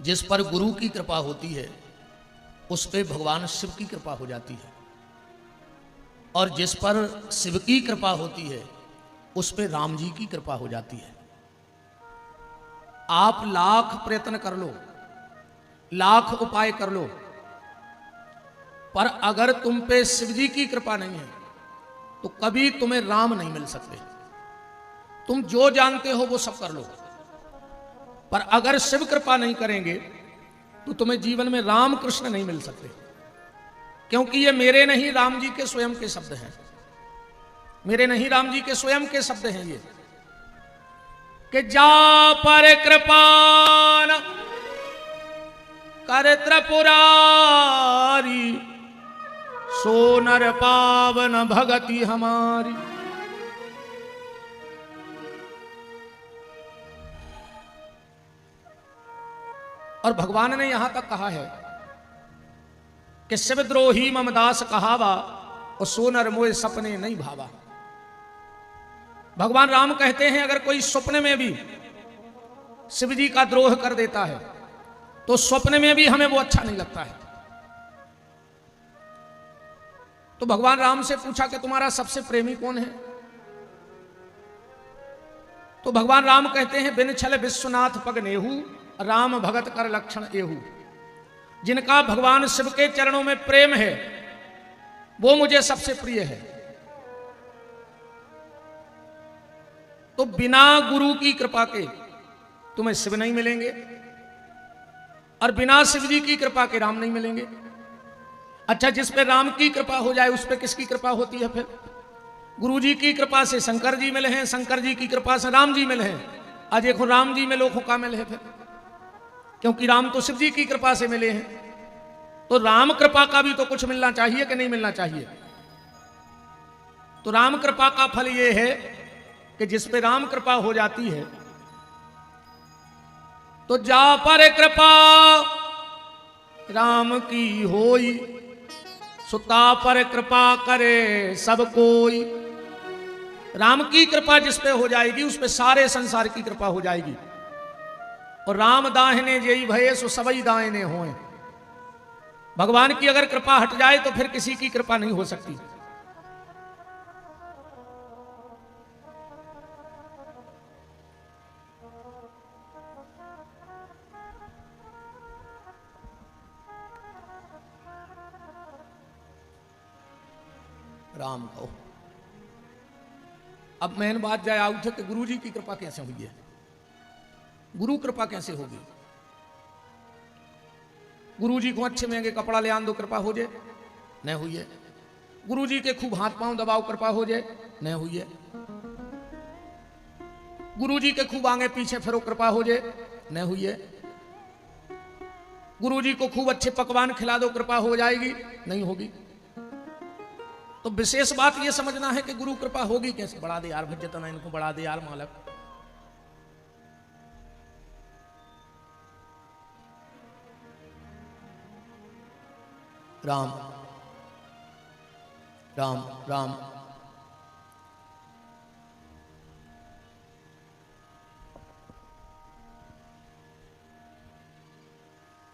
जिस पर गुरु की कृपा होती है उस पे भगवान शिव की कृपा हो जाती है, और जिस पर शिव की कृपा होती है उस पे राम जी की कृपा हो जाती है। आप लाख प्रयत्न कर लो, लाख उपाय कर लो, पर अगर तुम पे शिव जी की कृपा नहीं है तो कभी तुम्हें राम नहीं मिल सकते। तुम जो जानते हो वो सब कर लो, पर अगर शिव कृपा नहीं करेंगे तो तुम्हें जीवन में राम कृष्ण नहीं मिल सकते, क्योंकि ये मेरे नहीं राम जी के स्वयं के शब्द हैं। मेरे नहीं राम जी के स्वयं के शब्द हैं ये, कि जा पर कृपान कर त्रिपुरारी, सो नर पावन भगति हमारी। और भगवान ने यहां तक कहा है कि शिवद्रोही ममदास कहावा, और सो नर मोए सपने नहीं भावा। भगवान राम कहते हैं अगर कोई स्वप्न में भी शिव जी का द्रोह कर देता है तो स्वप्न में भी हमें वो अच्छा नहीं लगता है। तो भगवान राम से पूछा कि तुम्हारा सबसे प्रेमी कौन है? तो भगवान राम कहते हैं बिन छल विश्वनाथ पग नेहू, राम भगत कर लक्षण एहू। जिनका भगवान शिव के चरणों में प्रेम है वो मुझे सबसे प्रिय है। तो बिना गुरु की कृपा के तुम्हें शिव नहीं मिलेंगे, और बिना शिव जी की कृपा के राम नहीं मिलेंगे। अच्छा, जिस पे राम की कृपा हो जाए उस पे किसकी कृपा होती है? फिर गुरु जी की कृपा से शंकर जी मिले हैं, शंकर जी की कृपा से राम जी मिले हैं। आज देखो राम जी में लोगों का मिले है फिर, क्योंकि राम तो शिव जी की कृपा से मिले हैं। तो राम कृपा का भी तो कुछ मिलना चाहिए कि नहीं मिलना चाहिए? तो राम कृपा का फल यह है कि जिस पे राम कृपा हो जाती है तो जा पर कृपा राम की होई, सुता पर कृपा करे सब कोई। राम की कृपा जिस पे हो जाएगी उस पे सारे संसार की कृपा हो जाएगी। और राम दाहिने जेई भये सो सबई दाहिने होए। भगवान की अगर कृपा हट जाए तो फिर किसी की कृपा नहीं हो सकती। राम को अब मेन बात जाए आउट कि गुरु जी की कृपा कैसे हुई है, गुरु कृपा कैसे होगी? गुरु जी को अच्छे महंगे कपड़ा ले आन दो कृपा हो जाए, नहीं हुई है। गुरु जी के खूब हाथ पांव दबाओ कृपा हो जाए, नहीं हुई है। गुरु जी के खूब आगे पीछे फिरो कृपा हो जाए, नहीं हुई है। गुरु जी को खूब अच्छे पकवान खिला दो कृपा हो जाएगी, नहीं होगी। तो विशेष बात यह समझना है कि गुरु कृपा होगी कैसे। बढ़ा दे यार भज्जतना, इनको बढ़ा दे यार मालक। राम राम राम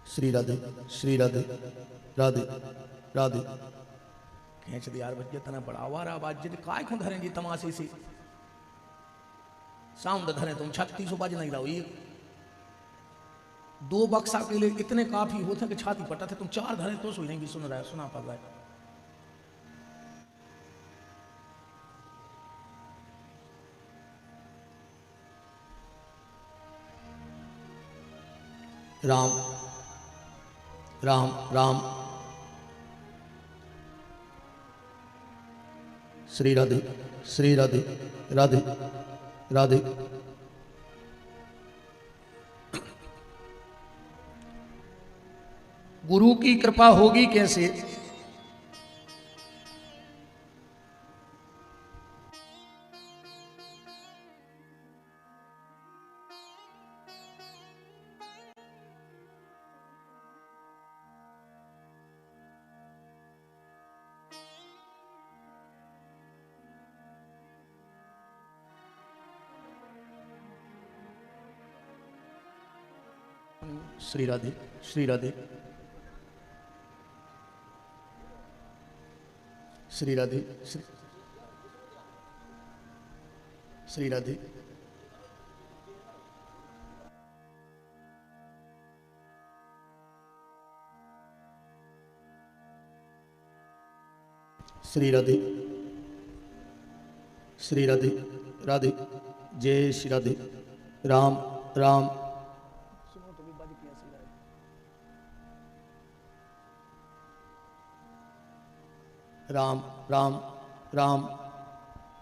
श्री राधे श्री राधे राधे राधे। खींच दे यार बच्चे तना बढ़ावा रहा आवाज जिद काय को धरेंगी तमाशे से साउंड धरे तुम 3600 बाज नहीं रहो। ये 2 बक्सा के लिए इतने काफी होते कि छाती पटा थे, तुम 4 धरे तो सुनेंगी। सुन रहा है, सुना पड़ रहा है। राम राम राम श्री राधे श्री राधे राधे राधे। गुरु की कृपा होगी कैसे? श्री राधे, श्री राधे, श्री राधे, श्री राधे, श्री राधे, श्री राधे, राधे, जय श्री राधे, राम राम। राम राम राम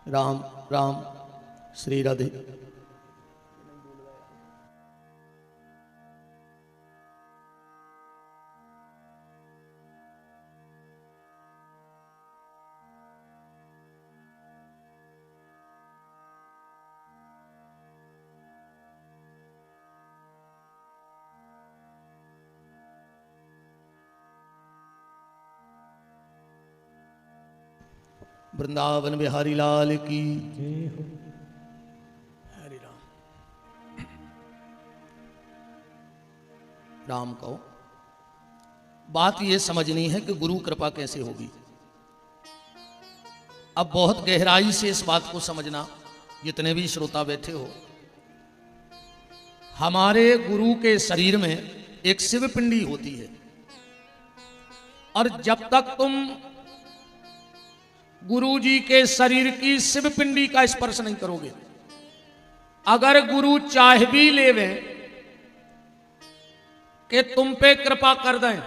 राम राम, श्री राधे। वृंदावन बिहारी लाल की जय हो। हरे राम, राम कहो। बात यह समझनी है कि गुरु कृपा कैसे होगी। अब बहुत गहराई से इस बात को समझना, जितने भी श्रोता बैठे हो। हमारे गुरु के शरीर में एक शिव पिंडी होती है, और जब तक तुम गुरु जी के शरीर की शिव पिंडी का स्पर्श नहीं करोगे, अगर गुरु चाह भी लेवे कि तुम पे कृपा कर दें,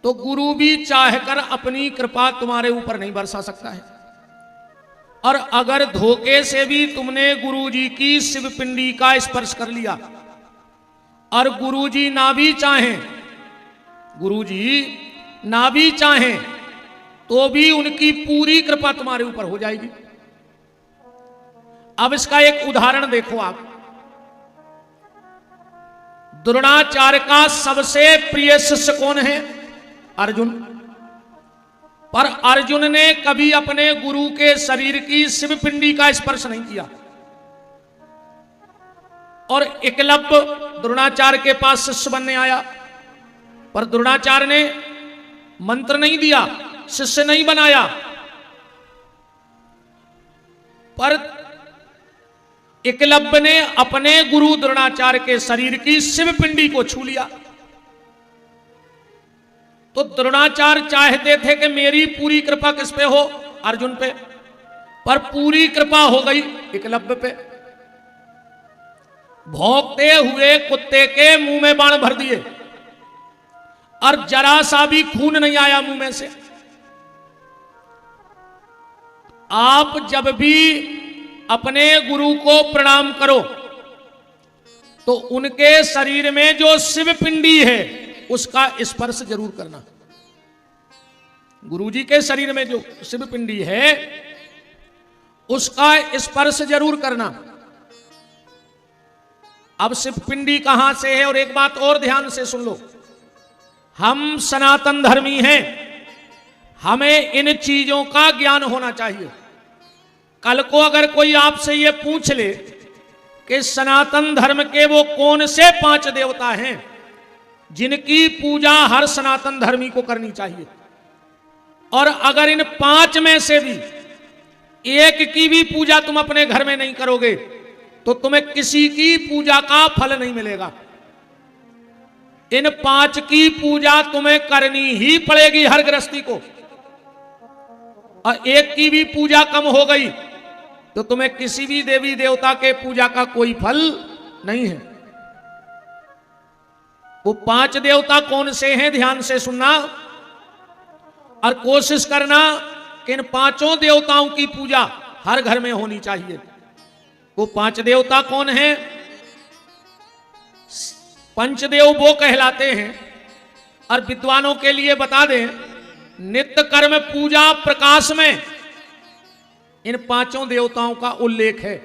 तो गुरु भी चाहकर अपनी कृपा तुम्हारे ऊपर नहीं बरसा सकता है। और अगर धोखे से भी तुमने गुरु जी की शिव पिंडी का स्पर्श कर लिया और गुरु जी ना भी चाहें, गुरु जी ना भी चाहें, तो भी उनकी पूरी कृपा तुम्हारे ऊपर हो जाएगी। अब इसका एक उदाहरण देखो आप। द्रोणाचार्य का सबसे प्रिय शिष्य कौन है? अर्जुन। पर अर्जुन ने कभी अपने गुरु के शरीर की शिव पिंडी का स्पर्श नहीं किया। और एकलव्य द्रोणाचार्य के पास शिष्य बनने आया, पर द्रोणाचार्य ने मंत्र नहीं दिया, शिष्य नहीं बनाया, पर एकलव्य ने अपने गुरु द्रोणाचार्य के शरीर की शिव पिंडी को छू लिया। तो द्रोणाचार्य चाहते थे कि मेरी पूरी कृपा किस पे हो? अर्जुन पे। पर पूरी कृपा हो गई एकलव्य पे। भौंकते हुए कुत्ते के मुंह में बाण भर दिए और जरा सा भी खून नहीं आया मुंह में से। आप जब भी अपने गुरु को प्रणाम करो तो उनके शरीर में जो शिव पिंडी है उसका स्पर्श जरूर करना। गुरु जी के शरीर में जो शिव पिंडी है उसका स्पर्श जरूर करना। अब शिव पिंडी कहां से है? और एक बात और ध्यान से सुन लो, हम सनातन धर्मी हैं, हमें इन चीजों का ज्ञान होना चाहिए। कल को अगर कोई आपसे ये पूछ ले कि सनातन धर्म के वो कौन से 5 देवता हैं जिनकी पूजा हर सनातन धर्मी को करनी चाहिए, और अगर इन 5 में से भी एक की भी पूजा तुम अपने घर में नहीं करोगे तो तुम्हें किसी की पूजा का फल नहीं मिलेगा। इन 5 की पूजा तुम्हें करनी ही पड़ेगी हर गृहस्थी को, और एक की भी पूजा कम हो गई तो तुम्हें किसी भी देवी देवता के पूजा का कोई फल नहीं है। वो 5 देवता कौन से हैं? ध्यान से सुनना और कोशिश करना कि इन 5 देवताओं की पूजा हर घर में होनी चाहिए। वो 5 देवता कौन हैं? पंचदेव वो कहलाते हैं, और विद्वानों के लिए बता दें, नित्य कर्म पूजा प्रकाश में इन 5 देवताओं का उल्लेख है।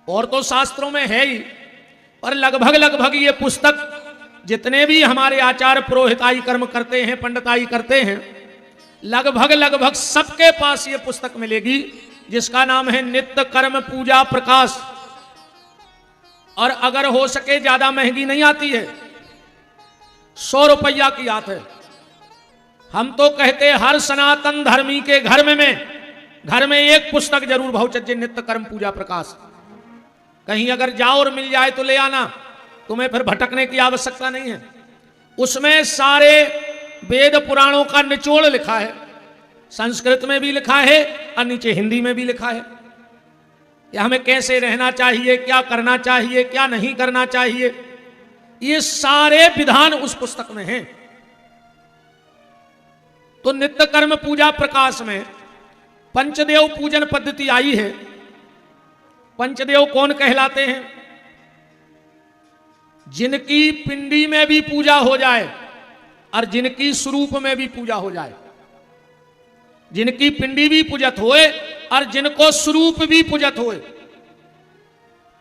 और तो शास्त्रों में है ही, पर लगभग ये पुस्तक जितने भी हमारे आचार्य पुरोहिताई कर्म करते हैं, पंडिताई करते हैं, लगभग सबके पास ये पुस्तक मिलेगी जिसका नाम है नित्य कर्म पूजा प्रकाश। और अगर हो सके ज्यादा महंगी नहीं आती है, 100 रुपया की आती है। हम तो कहते हर सनातन धर्मी के घर में एक पुस्तक जरूर बहुचर्य नित्य कर्म पूजा प्रकाश। कहीं अगर जाओ और मिल जाए तो ले आना, तुम्हें फिर भटकने की आवश्यकता नहीं है। उसमें सारे वेद पुराणों का निचोड़ लिखा है, संस्कृत में भी लिखा है और नीचे हिंदी में भी लिखा है कि हमें कैसे रहना चाहिए, क्या करना चाहिए, क्या नहीं करना चाहिए। ये सारे विधान उस पुस्तक में हैं। तो नित्य कर्म पूजा प्रकाश में पंचदेव पूजन पद्धति आई है। पंचदेव कौन कहलाते हैं? जिनकी पिंडी में भी पूजा हो जाए और जिनकी स्वरूप में भी पूजा हो जाए। जिनकी पिंडी भी पूजत होए और जिनको स्वरूप भी पूजत होए।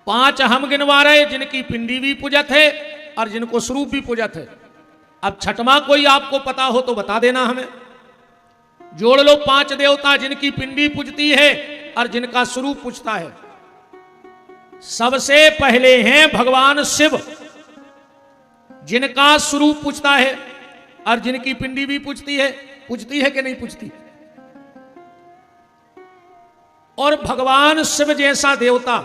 5 हम गिनवा रहे, जिनकी पिंडी भी पूजत है और जिनको स्वरूप भी पूजत है। अब छठवां कोई आपको पता हो तो बता देना हमें। जोड़ लो 5 देवता जिनकी पिंडी पूजती है और जिनका स्वरूप पूजता है। सबसे पहले हैं भगवान शिव, जिनका स्वरूप पूजता है और जिनकी पिंडी भी पूजती है कि नहीं पूजती। और भगवान शिव जैसा देवता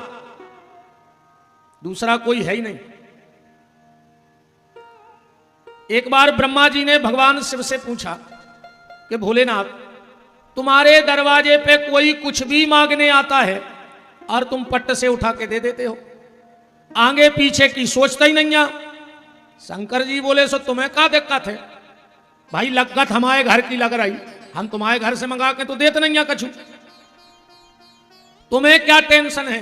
दूसरा कोई है ही नहीं। एक बार ब्रह्मा जी ने भगवान शिव से पूछा कि भोलेनाथ, तुम्हारे दरवाजे पे कोई कुछ भी मांगने आता है और तुम पट्ट से उठा के दे देते हो, आगे पीछे की सोचता ही नहीं। शंकर जी बोले, सो तुम्हें क्या दिक्कत है भाई? लगत हमारे घर की लग रही, हम तुम्हारे घर से मंगा के तो देते नहीं कछु, तुम्हें क्या टेंशन है?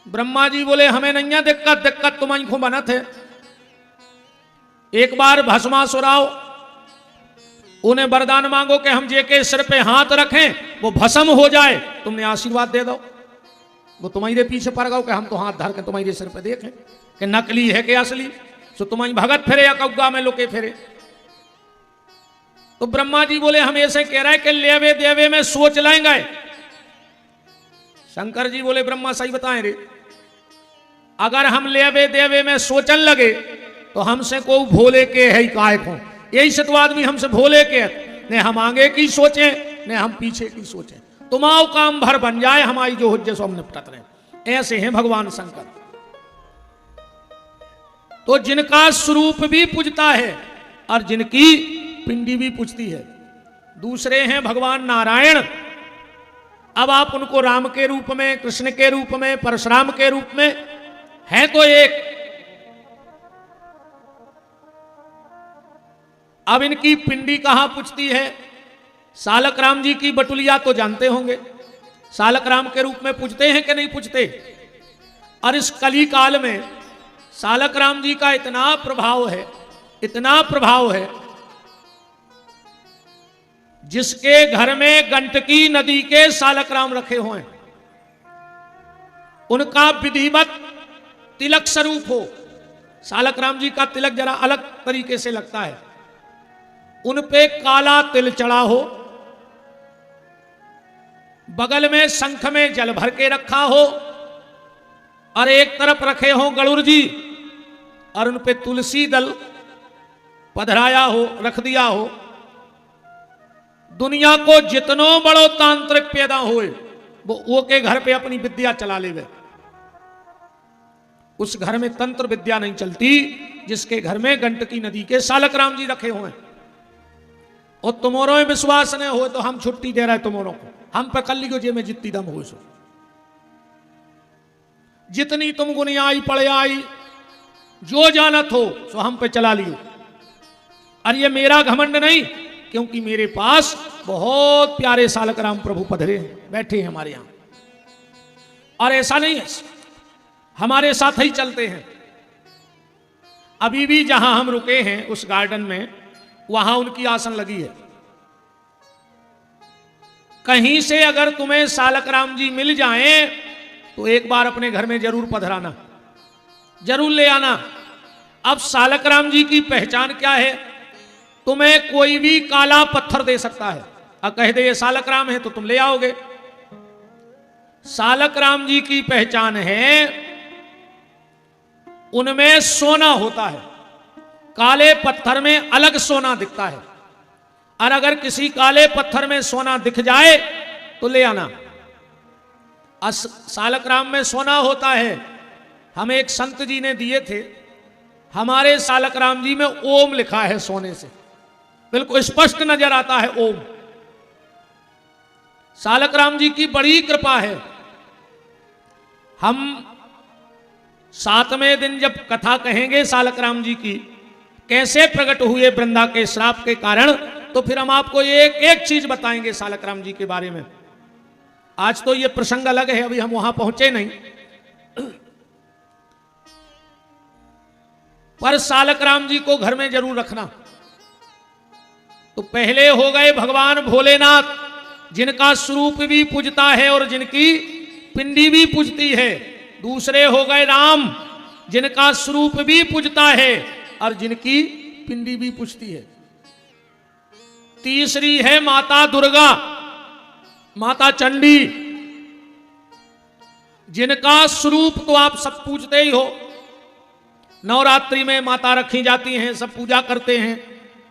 ब्रह्मा जी बोले, हमें नहीं दिक्कत, दिक्कत तुम्हारी को बनत है। एक बार भस्मासुराओ, उन्हें वरदान मांगो कि हम जे के सिर पे हाथ रखें वो भस्म हो जाए, तुमने आशीर्वाद दे दो। वो तुम्हारे पीछे पड़ गओ कि हम तो हाथ धर के तुम्हारे सिर पे देखें कि नकली है कि असली। सो तुम्हारी भगत फिरे या कौगा में लोके फिरे। तो ब्रह्मा जी बोले, हम ऐसे कह रहे हैं कि लेवे देवे में सोच लेंगे। शंकर जी बोले, ब्रह्मा सही बताएं रे, अगर हम लेवे देवे में सोचन लगे तो हमसे को भोले के है ही काय को। यही से तो आदमी हमसे भोले के ने हम आगे की सोचें ने हम पीछे की सोचें, तुम्हारा काम भर बन जाए, हमारी जो हुज्जे सो हम निपटत रहे। ऐसे हैं भगवान शंकर। तो जिनका स्वरूप भी पूजता है और जिनकी पिंडी भी पूजती है। दूसरे हैं भगवान नारायण। अब आप उनको राम के रूप में, कृष्ण के रूप में, परशुराम के रूप में है तो एक। अब इनकी पिंडी कहां पूजती है? सालक राम जी की बटुलिया तो जानते होंगे, सालक राम के रूप में पूजते हैं कि नहीं पूजते? और इस कली काल में सालक राम जी का इतना प्रभाव है, इतना प्रभाव है, जिसके घर में गंडकी नदी के सालक राम रखे हुए, उनका विधिवत तिलक स्वरूप हो। सालक राम जी का तिलक जरा अलग तरीके से लगता है। उन पे काला तिल चढ़ा हो, बगल में शंख में जल भर के रखा हो और एक तरफ रखे हो गरुड़ जी और उन पे तुलसी दल पधराया हो, रख दिया हो। दुनिया को जितनो बड़ो तांत्रिक पैदा होए वो के घर पे अपनी विद्या चला ले। उस घर में तंत्र विद्या नहीं चलती जिसके घर में गंडकी नदी के सालक राम जी रखे हुए। और तुम्हारो में विश्वास नहीं हो तो हम छुट्टी दे रहे तुम्हारों को, हम पे कल लिखो जे में जितनी दम हो सो, जितनी तुम गुनियाई पड़े आई, जो जानत हो सो हम पे चला लियो। और ये मेरा घमंड नहीं, क्योंकि मेरे पास बहुत प्यारे सालक राम प्रभु पधरे हैं, बैठे हैं हमारे यहां। और ऐसा नहीं है, हमारे साथ ही चलते हैं। अभी भी जहां हम रुके हैं उस गार्डन में, वहां उनकी आसन लगी है। कहीं से अगर तुम्हें सालक राम जी मिल जाएं तो एक बार अपने घर में जरूर पधराना, जरूर ले आना। अब सालक राम जी की पहचान क्या है? तुम्हें कोई भी काला पत्थर दे सकता है और कह दे ये सालक राम है तो तुम ले आओगे। सालक राम जी की पहचान है उनमें सोना होता है। काले पत्थर में अलग सोना दिखता है, और अगर किसी काले पत्थर में सोना दिख जाए तो ले आना। सालकराम में सोना होता है। हमें एक संत जी ने दिए थे, हमारे सालकराम जी में ओम लिखा है सोने से, बिल्कुल स्पष्ट नजर आता है ओम। सालकराम जी की बड़ी कृपा है। हम 7वें दिन जब कथा कहेंगे सालकराम जी की, कैसे प्रकट हुए वृंदा के श्राप के कारण, तो फिर हम आपको एक एक चीज बताएंगे सालकराम जी के बारे में। आज तो ये प्रसंग अलग है, अभी हम वहां पहुंचे नहीं। पर सालकराम जी को घर में जरूर रखना। तो पहले हो गए भगवान भोलेनाथ, जिनका स्वरूप भी पूजता है और जिनकी पिंडी भी पूजती है। दूसरे हो गए राम, जिनका स्वरूप भी पूजता है और जिनकी पिंडी भी पूजती है। तीसरी है माता दुर्गा, माता चंडी, जिनका स्वरूप तो आप सब पूजते ही हो। नवरात्रि में माता रखी जाती हैं, सब पूजा करते हैं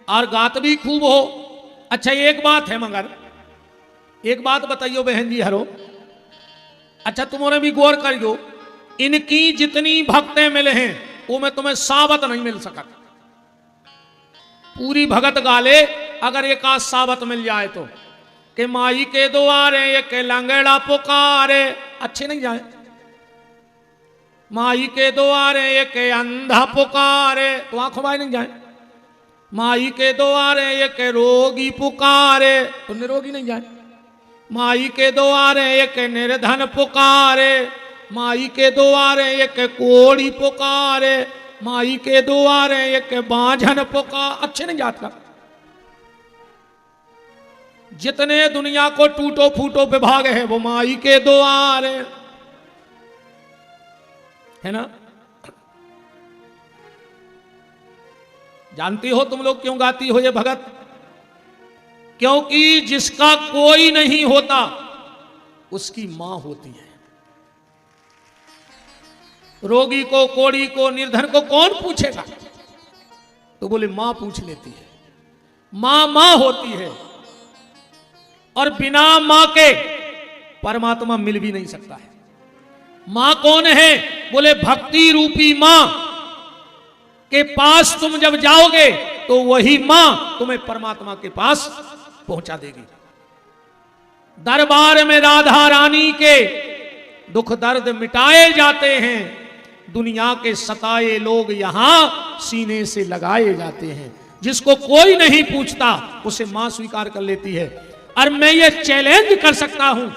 और गात भी खूब हो। अच्छा एक बात है, मगर एक बात बताइयो बहन जी हरो, अच्छा तुम्हारे भी गौर करियो, इनकी जितनी भक्तें मिले हैं वो में तुम्हें साबत नहीं मिल सका। पूरी भगत गाले, अगर एक आध साबत मिल जाए तो, कि माई के द्वारे ये के लंगड़ा पुकारे, अच्छे नहीं जाए। माई के द्वारे ये के अंधा पुकारे, तो आंखों बाई नहीं जाए। माई के द्वारे ये के रोगी पुकारे, तो निरोगी नहीं जाए। माई के द्वारे ये के निर्धन पुकारे, माई के द्वारे ये के कोड़ी पुकारे, माई के द्वारे ये के बांझन पुकार, अच्छे नहीं जाता। जितने दुनिया को टूटो फूटो विभाग है वो माई के द्वारे है ना। जानती हो तुम लोग क्यों गाती हो ये भगत? क्योंकि जिसका कोई नहीं होता उसकी मां होती है। रोगी को, कोड़ी को, निर्धन को कौन पूछेगा? तो बोले मां पूछ लेती है। मां मां होती है, और बिना मां के परमात्मा मिल भी नहीं सकता है। मां कौन है? बोले भक्ति रूपी मां के पास तुम जब जाओगे तो वही मां तुम्हें परमात्मा के पास पहुंचा देगी। दरबार में राधा रानी के दुख दर्द मिटाए जाते हैं, दुनिया के सताए लोग यहां सीने से लगाए जाते हैं। जिसको कोई नहीं पूछता उसे मां स्वीकार कर लेती है। और मैं ये चैलेंज कर सकता हूं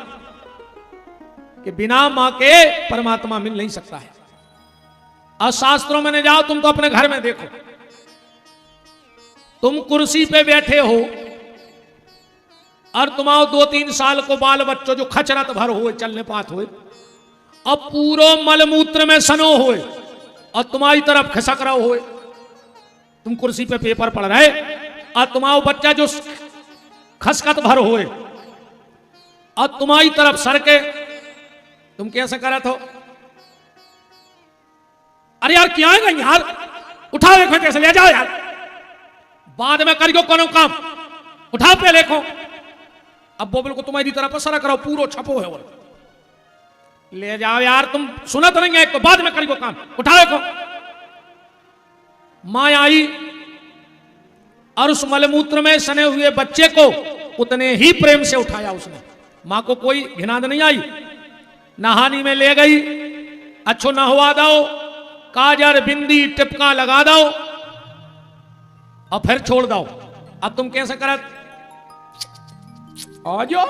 कि बिना मां के परमात्मा मिल नहीं सकता है। और शास्त्रों में न जाओ, तुम तो अपने घर में देखो, तुम कुर्सी पे बैठे हो और तुम्हारे 2-3 साल को बाल बच्चों जो खचरत भर हुए, चलने पात हुए, अब पूरो मलमूत्र में सनो हुए और तुम्हारी तरफ खिसक रहो हुए। तुम कुर्सी पे पेपर पढ़ रहे और तुम्हारा बच्चा जो खसकत भर हुए और तुम्हारी तरफ सर के तुम कैसे करत हो? अरे यार क्या है यार, उठाओ देखो कैसे ले जाओ यार, बाद में करियो कोनो काम, उठाओ पे देखो। अब वो बिल्कुल तुम्हारी तरफ सर करो, पूरो छपो है और ले जाओ यार, तुम सुनत नहीं है, एक तो बाद में करियो काम, उठाओ देखो। मां आई और उस मलमूत्र में सने हुए बच्चे को उतने ही प्रेम से उठाया उसने। मां को कोई घिनाद नहीं आई, नहानी में ले गई, अच्छो नहवा दो, काजर बिंदी टिपका लगा दो और फिर छोड़ दो। अब तुम कैसे करत? आ जाओ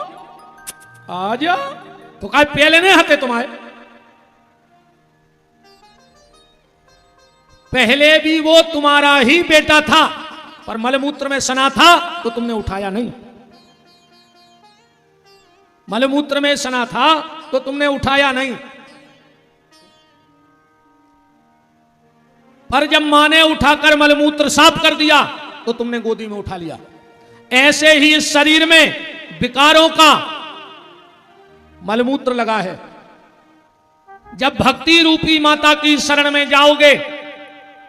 आ जाओ, तो क्या पहले नहीं हते तुम्हारे? पहले भी वो तुम्हारा ही बेटा था, पर मलमूत्र में सना था तो तुमने उठाया नहीं। मलमूत्र में सना था तो तुमने उठाया नहीं। पर जब मां ने उठाकर मलमूत्र साफ कर दिया तो तुमने गोदी में उठा लिया। ऐसे ही इस शरीर में विकारों का मलमूत्र लगा है। जब भक्ति रूपी माता की शरण में जाओगे,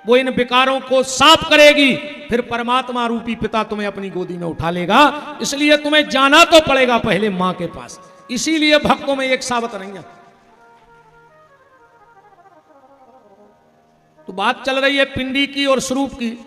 वो इन विकारों को साफ करेगी, फिर परमात्मा रूपी पिता तुम्हें अपनी गोदी में उठा लेगा। इसलिए तुम्हें जाना तो पड़ेगा पहले मां के पास। इसीलिए भक्तों में एक सावत नहीं है। तो बात चल रही है पिंडी की और स्वरूप की।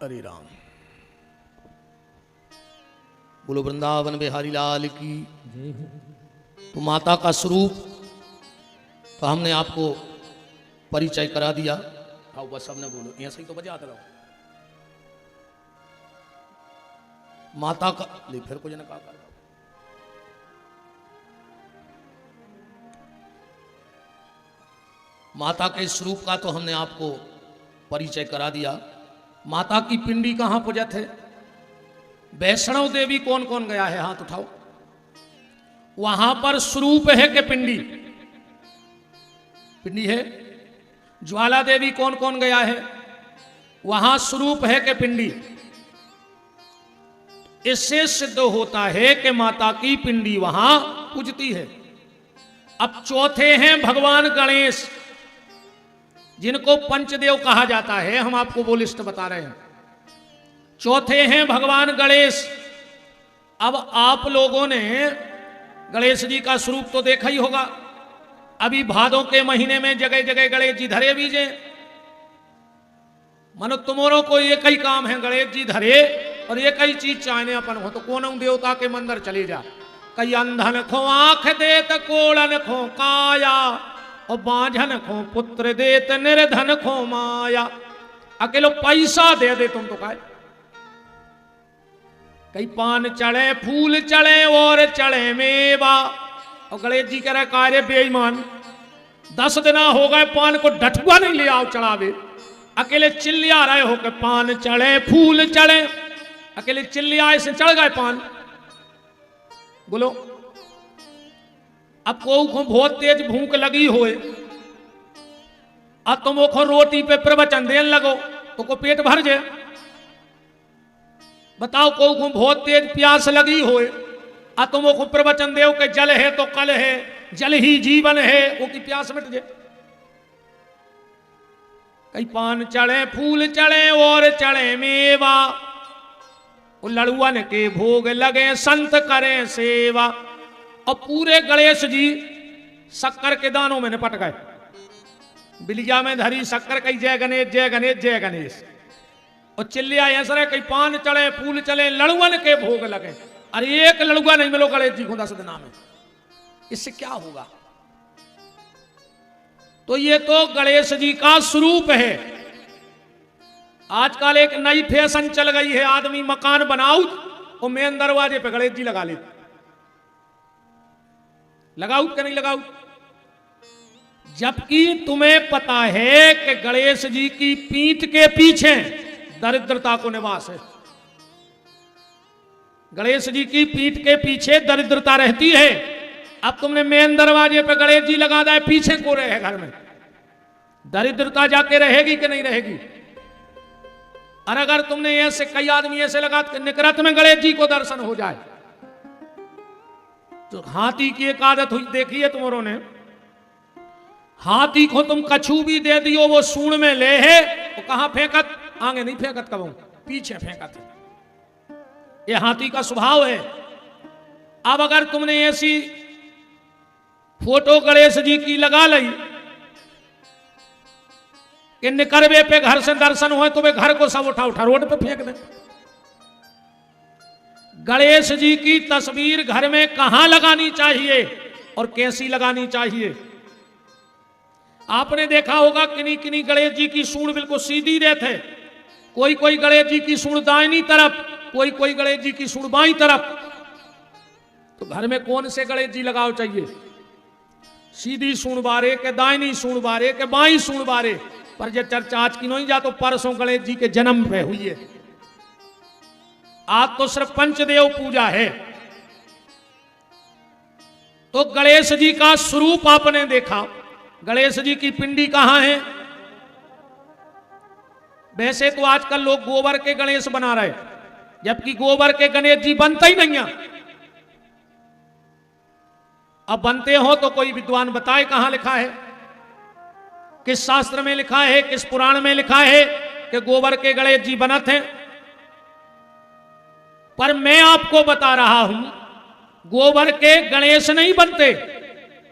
हरे राम। बोलो वृंदावन बिहारी लाल की। तो माता का स्वरूप तो हमने आपको परिचय करा दिया। आओ बस सबने बोलो, ऐसे ही तो बजाते रहो। माता का ले फिर कुछ न कहा कर। माता के स्वरूप का तो हमने आपको परिचय करा दिया। माता की पिंडी कहां पूजत है? वैष्णव देवी कौन कौन गया है? हाथ उठाओ। वहां पर स्वरूप है कि पिंडी? पिंडी है। ज्वाला देवी कौन कौन गया है? वहां स्वरूप है कि पिंडी? इससे सिद्ध होता है कि माता की पिंडी वहां पूजती है। अब चौथे हैं भगवान गणेश, जिनको पंचदेव कहा जाता है। हम आपको वो लिस्ट बता रहे हैं। चौथे हैं भगवान गणेश। अब आप लोगों ने गणेश जी का स्वरूप तो देखा ही होगा। अभी भादों के महीने में जगह जगह गणेश जी धरे बीजे। मनो तुम्हारों को एक ही काम है, गणेश जी धरे और एक ही चीज चाहने अपन हो तो कौन देवता के मंदिर चले जा। कई अंधन खो आंख देत, कोड़न खो काया, और बांझन खो पुत्र देत, निर्धन खो माया। अकेलो पैसा दे दे तुम तो काय। कई पान चढ़े, फूल चढ़े और चढ़े मेवा। और गणेश जी कह रहे कार्य बेईमान, 10 दिन हो गए पान को ढठुआ नहीं ले आओ चढ़ावे। अकेले चिल्लिया रहे हो के पान चढ़े फूल चढ़े। अकेले चिल्लिया से चढ़ गए पान। बोलो अब को बहुत तेज भूख लगी होए अब तुम वो रोटी पे प्रवचन देने लगो तो को पेट भर जाए। बताओ को बहुत तेज प्यास लगी होए अब तुम वो प्रवचन देव के जल है तो कल है, जल ही जीवन है, वो की प्यास मिट जाए। कई पान चढ़े फूल चढ़े और चढ़े मेवा। वो लड़ुअन के भोग लगे संत करें सेवा। और पूरे गणेश जी शक्कर के दानों में निपट गए। बिलिया में धरी शक्कर, कई जय गणेश जय गणेश जय गणेश। और चिल्लिया ऐसा कई पान चढ़े फूल चले, लड़ुअन के भोग लगे। अरे एक लड़ुआ नहीं मिलो गणेश जी को 10 दिन में। इससे क्या होगा? तो ये तो गणेश जी का स्वरूप है। आजकल एक नई फैशन चल गई है, आदमी मकान बनाऊ और मेन दरवाजे पे गणेश जी लगा लेते। लगाऊ कि नहीं लगाऊ? जबकि तुम्हें पता है कि गणेश जी की पीठ के पीछे दरिद्रता को निवास है। गणेश जी की पीठ के पीछे दरिद्रता रहती है। अब तुमने मेन दरवाजे पे गणेश जी लगा दिया, पीछे को रहे घर में, दरिद्रता जाके रहेगी कि नहीं रहेगी? और अगर तुमने ऐसे कई आदमी ऐसे लगा निकरत में गणेश जी को दर्शन हो जाए तो हाथी की एक आदत हुई, देखी है तुम्हारों ने? हाथी को तुम कछू भी दे दियो वो सूंड में ले है तो कहां फेंकत? आगे नहीं फेंकत, कब पीछे फेंका था। ये हाथी का स्वभाव है। अब अगर तुमने ऐसी फोटो गणेश जी की लगा ली कि निकरवे पे घर से दर्शन हुए, तो वे घर को सब उठा उठा रोड पे फेंक दे। गणेश जी की तस्वीर घर में कहां लगानी चाहिए और कैसी लगानी चाहिए? आपने देखा होगा किन्हीं किन्हीं गणेश जी की सूंड बिल्कुल सीधी रहते, कोई कोई गणेश जी की सूंड दाहिनी तरफ, कोई कोई गणेश जी की सूंड बाईं तरफ। तो घर में कौन से गणेश जी लगाओ चाहिए? सीधी सूंड बारे के दाहिनी सूंड बारे के बाईं सूंड बारे? पर जब चर्चा आज की नहीं जा तो परसों गणेश जी के जन्म पे हुई है। आज तो सिर्फ पंचदेव पूजा है। तो गणेश जी का स्वरूप आपने देखा। गणेश जी की पिंडी कहां है? वैसे तो आजकल लोग गोबर के गणेश बना रहे, जबकि गोबर के गणेश जी बनते ही नहीं है। अब बनते हो तो कोई विद्वान बताए कहां लिखा है, किस शास्त्र में लिखा है, किस पुराण में लिखा है कि गोबर के गणेश जी बनत हैं। पर मैं आपको बता रहा हूं, गोबर के गणेश नहीं बनते,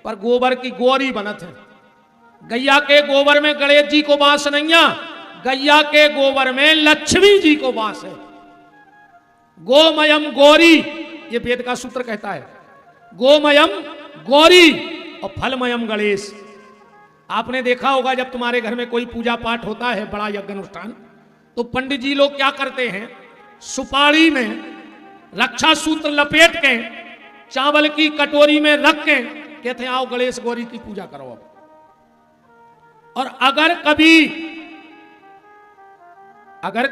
पर गोबर की गौरी बनत है। गैया के गोबर में गणेश जी को वास नहीं है, गैया के गोबर में लक्ष्मी जी को वास है। गोमयम गौरी, ये वेद का सूत्र कहता है, गोमयम गौरी और फलमयम गणेश। आपने देखा होगा जब तुम्हारे घर में कोई पूजा पाठ होता है, बड़ा यज्ञ अनुष्ठान, तो पंडित जी लोग क्या करते हैं, सुपारी में रक्षा सूत्र लपेट के चावल की कटोरी में रख के कहते हैं आओ गणेश गौरी की पूजा करो अब। और अगर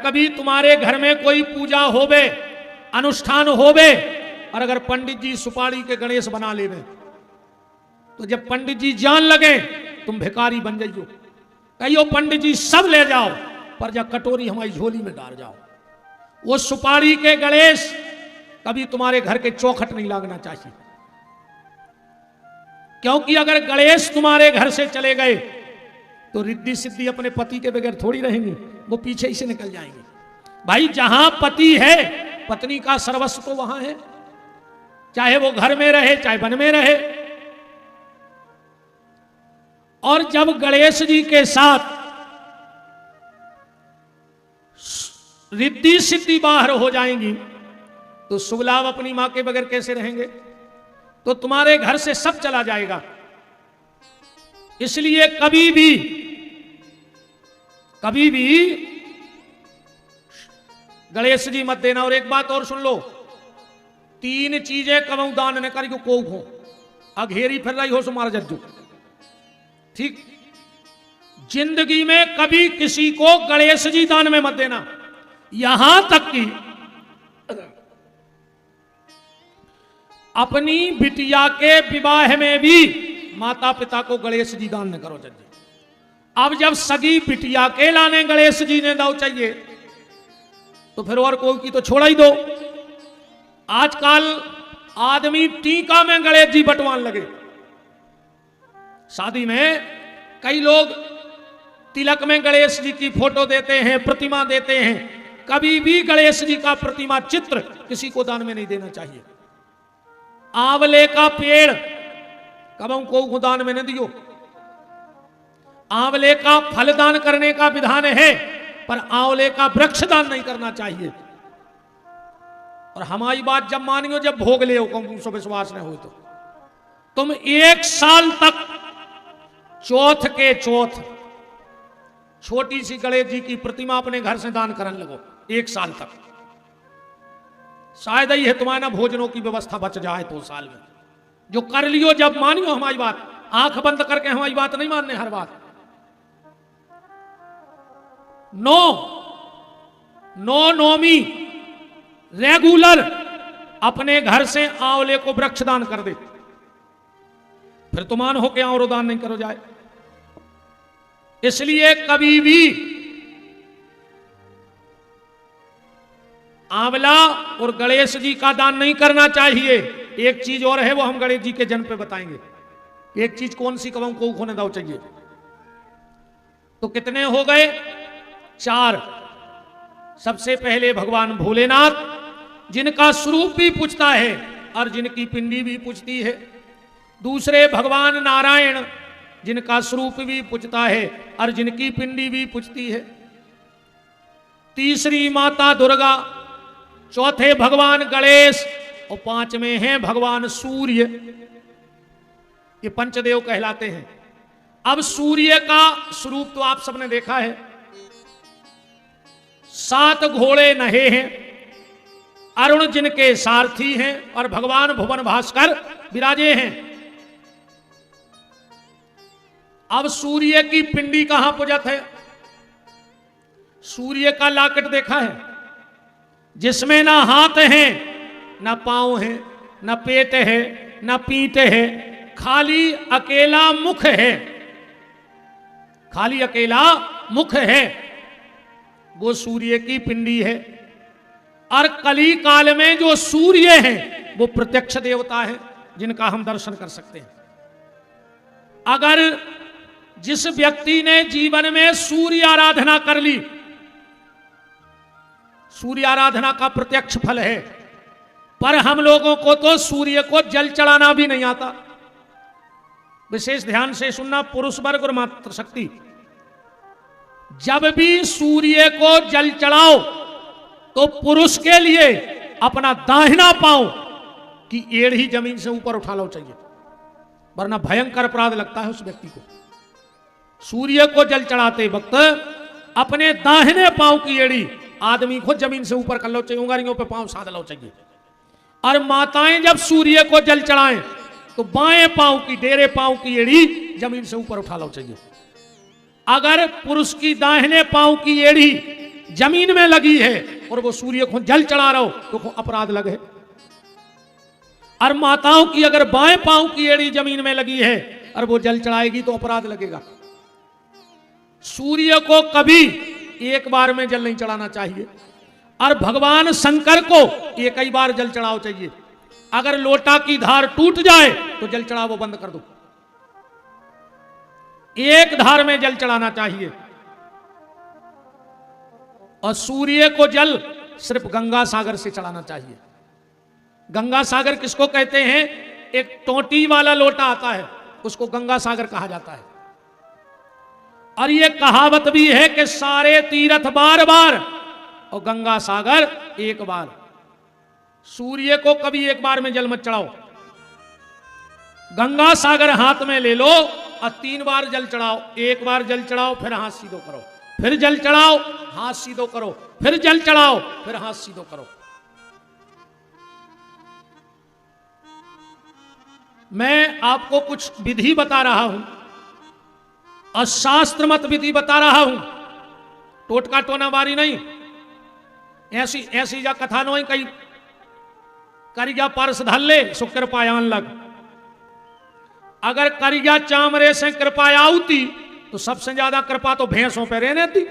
कभी तुम्हारे घर में कोई पूजा होवे, अनुष्ठान होवे, और अगर पंडित जी सुपारी के गणेश बना लेवे, तो जब पंडित जी जान लगे तुम भिखारी बन जाइयो, कहियो पंडित जी सब ले जाओ, पर जब कटोरी हमारी झोली में डाल जाओ। वो सुपारी के गणेश कभी तुम्हारे घर के चौखट नहीं लगना चाहिए, क्योंकि अगर गणेश तुम्हारे घर से चले गए तो रिद्धि सिद्धि अपने पति के बगैर थोड़ी रहेंगी, वो पीछे ही से निकल जाएंगे। भाई जहां पति है पत्नी का सर्वस्व तो वहां है, चाहे वो घर में रहे चाहे वन में रहे। और जब गणेश जी के साथ रिद्धि सिद्धि बाहर हो जाएंगी तो शुभ लाभ अपनी मां के बगैर कैसे रहेंगे? तो तुम्हारे घर से सब चला जाएगा। इसलिए कभी भी गणेश जी मत देना। और एक बात और सुन लो, 3 चीजें कबहू दान न करी को हो, अघेरी फिर रही हो सो मार जज्जू। ठीक, जिंदगी में कभी किसी को गणेश जी दान में मत देना। यहां तक कि अपनी बिटिया के विवाह में भी माता पिता को गणेश जी दान न करो जज्जी। अब जब सगी बिटिया के लाने गणेश जी ने दाव चाहिए तो फिर और कोई की तो छोड़ा ही दो। आजकल आदमी टीका में गणेश जी बंटवाने लगे। शादी में कई लोग तिलक में गणेश जी की फोटो देते हैं, प्रतिमा देते हैं। कभी भी गणेश जी का प्रतिमा चित्र किसी को दान में नहीं देना चाहिए। आंवले का पेड़ कबहू को दान में न दियो। आंवले का फल दान करने का विधान है, पर आंवले का वृक्ष दान नहीं करना चाहिए। और हमारी बात जब मानियो, जब भोग ले हो विश्वास नहीं हो तो तुम 1 साल तक चौथ के चौथ छोटी सी गणेश जी की प्रतिमा अपने घर से दान करने लगो। 1 साल तक शायद ही है तुम्हारे ना भोजनों की व्यवस्था बच जाए 2 साल में। जो कर लियो, जब मानियो हमारी बात, आंख बंद करके हमारी बात नहीं मानने हर बात। नौमी रेगुलर अपने घर से आंवले को वृक्ष दान कर दे, फिर तो मान हो के आंवलो दान नहीं करो जाए। इसलिए कभी भी आंवला और गणेश जी का दान नहीं करना चाहिए। एक चीज और है, वो हम गणेश जी के जन्म पे बताएंगे। एक चीज कौन सी कबहू को खोने दाव चाहिए। तो कितने हो गए? 4। सबसे पहले भगवान भोलेनाथ, जिनका स्वरूप भी पूछता है और जिनकी पिंडी भी पूछती है। दूसरे भगवान नारायण, जिनका स्वरूप भी पूछता है और जिनकी पिंडी भी पूछती है। तीसरी माता दुर्गा, चौथे भगवान गणेश और पांचवें हैं भगवान सूर्य। ये पंचदेव कहलाते हैं। अब सूर्य का स्वरूप तो आप सबने देखा है, 7 घोड़े नहे हैं, अरुण जिनके सारथी हैं और भगवान भुवन भास्कर विराजे हैं। अब सूर्य की पिंडी कहां पूजत है? सूर्य का लाकेट देखा है, जिसमें ना हाथ हैं, ना पांव हैं, ना पेट है, ना पीठ है, खाली अकेला मुख है। खाली अकेला मुख है, वो सूर्य की पिंडी है। और कली काल में जो सूर्य हैं वो प्रत्यक्ष देवता है, जिनका हम दर्शन कर सकते हैं। अगर जिस व्यक्ति ने जीवन में सूर्य आराधना कर ली, सूर्य आराधना का प्रत्यक्ष फल है। पर हम लोगों को तो सूर्य को जल चढ़ाना भी नहीं आता। विशेष ध्यान से सुनना, पुरुष वर्ग और मातृ शक्ति, जब भी सूर्य को जल चढ़ाओ तो पुरुष के लिए अपना दाहिना पांव की एड़ ही जमीन से ऊपर उठा लो चाहिए, वरना भयंकर अपराध लगता है उस व्यक्ति को। सूर्य को जल चढ़ाते वक्त अपने दाहिने पांव की एड़ी आदमी को जमीन से ऊपर कर लो चाहिए, उंगलियों पे पांव साध लो चाहिए। और माताएं जब सूर्य को जल चढ़ाएं तो बाएं पांव की, डेरे पांव की एड़ी जमीन से ऊपर उठा लो चाहिए। अगर पुरुष की दाहिने पांव की एड़ी जमीन में लगी है और वो सूर्य को जल चढ़ा रहा हो तो अपराध लगे। और माताओं की अगर बाएं पांव की एड़ी जमीन में लगी है और वो जल चढ़ाएगी तो अपराध लगेगा। सूर्य को कभी एक बार में जल नहीं चढ़ाना चाहिए, और भगवान शंकर को एक ही बार जल चढ़ाओ चाहिए। अगर लोटा की धार टूट जाए तो जल चढ़ाओ बंद कर दो, एक धार में जल चढ़ाना चाहिए। और सूर्य को जल सिर्फ गंगा सागर से चढ़ाना चाहिए। गंगा सागर किसको कहते हैं? एक टोटी वाला लोटा आता है, उसको गंगा सागर कहा जाता है। और ये कहावत भी है कि सारे तीर्थ बार बार और गंगा सागर एक बार। सूर्य को कभी एक बार में जल मत चढ़ाओ, गंगा सागर हाथ में ले लो और 3 बार जल चढ़ाओ। एक बार जल चढ़ाओ, फिर हाथ सीधो करो, फिर जल चढ़ाओ, हाथ सीधो करो, फिर जल चढ़ाओ, फिर हाथ सीधो करो। मैं आपको कुछ विधि बता रहा हूं और शास्त्र मत विधि बता रहा हूं, टोटका टोना बारी नहीं। ऐसी ऐसी जा कथा नो कई करिया परस धल्ले सो कृपायान लग। अगर करिया चामरे से कृपा आउती तो सबसे ज्यादा कृपा तो भैंसों पे रहने थी।